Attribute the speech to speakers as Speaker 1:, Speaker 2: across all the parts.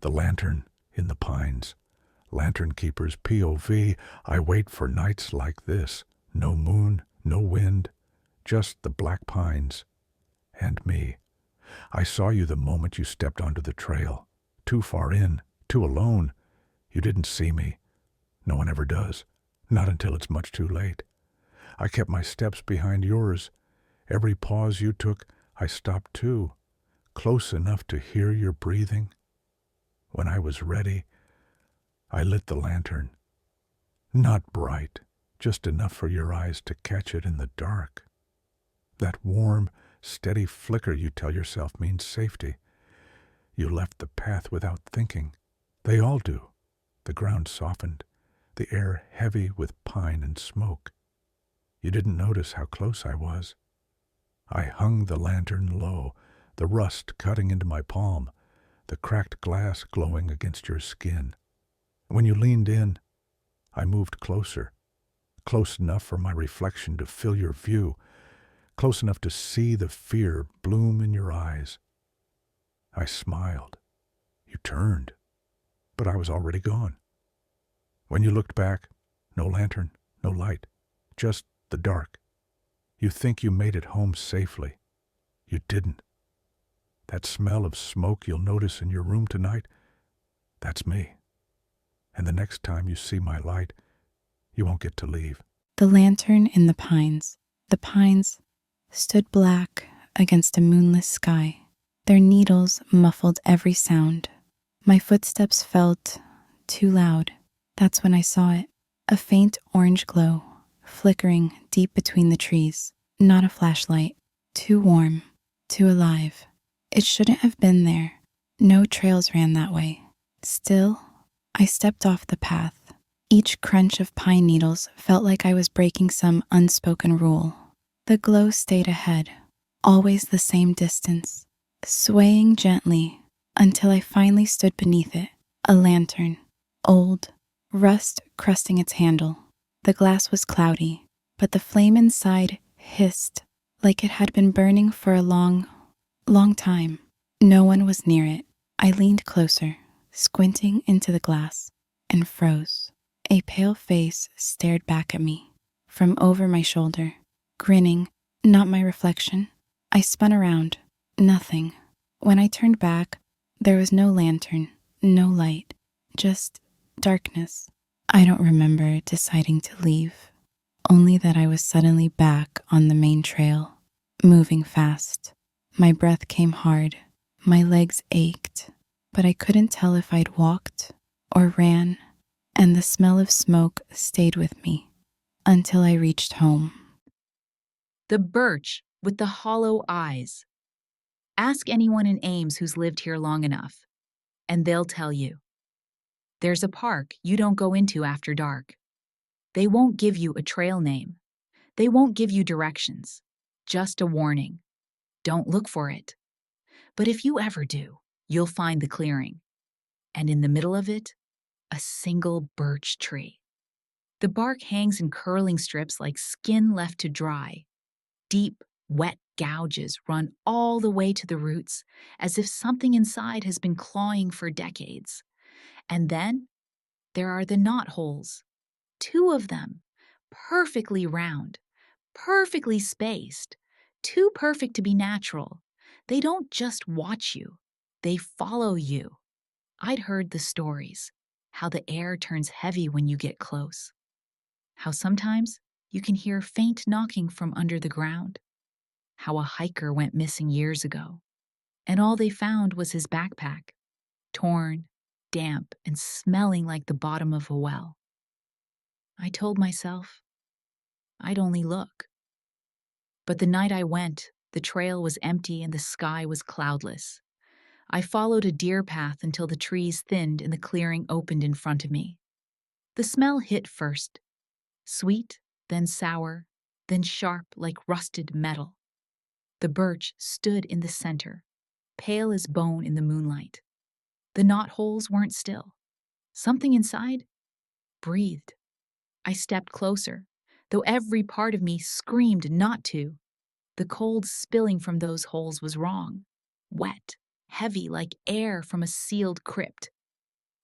Speaker 1: The lantern in the pines. Lantern keeper's POV. I wait for nights like this. No moon, no wind, just the black pines. And me. I saw you the moment you stepped onto the trail. Too far in, too alone. You didn't see me. No one ever does. Not until it's much too late. I kept my steps behind yours. Every pause you took, I stopped too, close enough to hear your breathing. When I was ready, I lit the lantern. Not bright, just enough for your eyes to catch it in the dark. That warm, steady flicker you tell yourself means safety. You left the path without thinking. They all do. The ground softened, the air heavy with pine and smoke. You didn't notice how close I was. I hung the lantern low, the rust cutting into my palm, the cracked glass glowing against your skin. When you leaned in, I moved closer, close enough for my reflection to fill your view, close enough to see the fear bloom in your eyes. I smiled. You turned, but I was already gone. When you looked back, no lantern, no light, just the dark. You think you made it home safely. You didn't. That smell of smoke you'll notice in your room tonight, that's me. And the next time you see my light, you won't get to leave.
Speaker 2: The lantern in the pines. The pines stood black against a moonless sky. Their needles muffled every sound. My footsteps felt too loud. That's when I saw it. A faint orange glow, flickering deep between the trees. Not a flashlight. Too warm. Too alive. It shouldn't have been there. No trails ran that way. Still, I stepped off the path. Each crunch of pine needles felt like I was breaking some unspoken rule. The glow stayed ahead, always the same distance, swaying gently until I finally stood beneath it. A lantern, old, rust crusting its handle. The glass was cloudy, but the flame inside hissed like it had been burning for a long time. No one was near it. I leaned closer, squinting into the glass, and froze. A pale face stared back at me from over my shoulder, grinning, not my reflection. I spun around. Nothing. When I turned back, there was no lantern, no light, just darkness. I don't remember deciding to leave, only that I was suddenly back on the main trail, moving fast. My breath came hard, my legs ached, but I couldn't tell if I'd walked or ran, and the smell of smoke stayed with me until I reached home.
Speaker 3: The birch with the hollow eyes. Ask anyone in Ames who's lived here long enough, and they'll tell you. There's a park you don't go into after dark. They won't give you a trail name. They won't give you directions, just a warning. Don't look for it. But if you ever do, you'll find the clearing. And in the middle of it, a single birch tree. The bark hangs in curling strips like skin left to dry. Deep, wet gouges run all the way to the roots, as if something inside has been clawing for decades. And then there are the knot holes. 2 of them, perfectly round, perfectly spaced, too perfect to be natural. They don't just watch you, they follow you. I'd heard the stories, how the air turns heavy when you get close, how sometimes you can hear faint knocking from under the ground, how a hiker went missing years ago, and all they found was his backpack, torn, damp, and smelling like the bottom of a well. I told myself I'd only look. But the night I went, the trail was empty and the sky was cloudless. I followed a deer path until the trees thinned and the clearing opened in front of me. The smell hit first, sweet, then sour, then sharp like rusted metal. The birch stood in the center, pale as bone in the moonlight. The knot holes weren't still. Something inside breathed. I stepped closer, though every part of me screamed not to. The cold spilling from those holes was wrong, wet, heavy like air from a sealed crypt.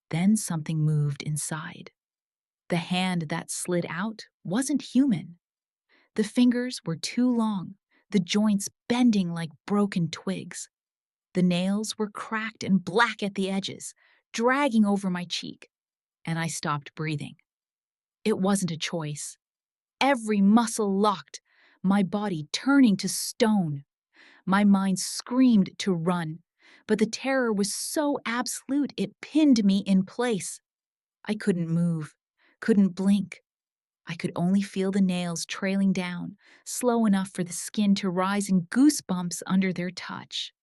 Speaker 3: Then something moved inside. The hand that slid out wasn't human. The fingers were too long, the joints bending like broken twigs. The nails were cracked and black at the edges, dragging over my cheek, and I stopped breathing. It wasn't a choice. Every muscle locked, my body turning to stone. My mind screamed to run, but the terror was so absolute it pinned me in place. I couldn't move, couldn't blink. I could only feel the nails trailing down, slow enough for the skin to rise in goosebumps under their touch.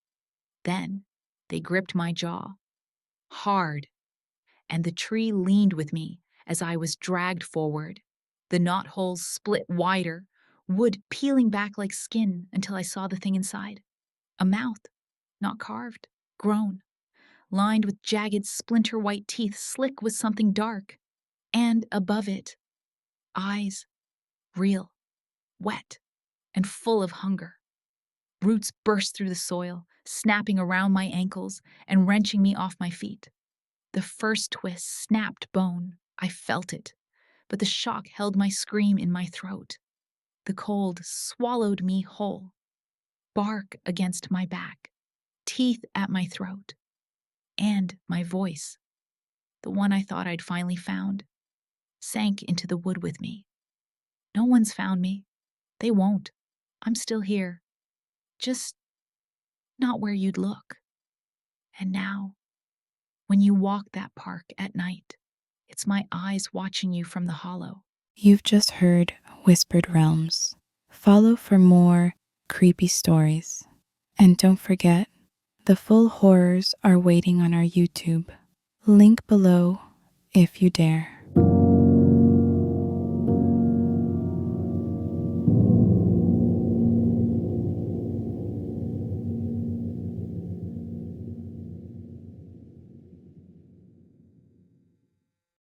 Speaker 3: Then they gripped my jaw, hard, and the tree leaned with me as I was dragged forward. The knotholes split wider, wood peeling back like skin until I saw the thing inside. A mouth, not carved, grown, lined with jagged splinter white teeth slick with something dark. And above it, eyes, real, wet, and full of hunger. Roots burst through the soil, snapping around my ankles and wrenching me off my feet. The first twist snapped bone. I felt it, but the shock held my scream in my throat. The cold swallowed me whole. Bark against my back, teeth at my throat, and my voice, the one I thought I'd finally found, sank into the wood with me. No one's found me. They won't. I'm still here. Just not where you'd look. And now, when you walk that park at night, it's my eyes watching you from the hollow.
Speaker 2: You've just heard Whispered Realms. Follow for more creepy stories. And don't forget, the full horrors are waiting on our YouTube. Link below if you dare.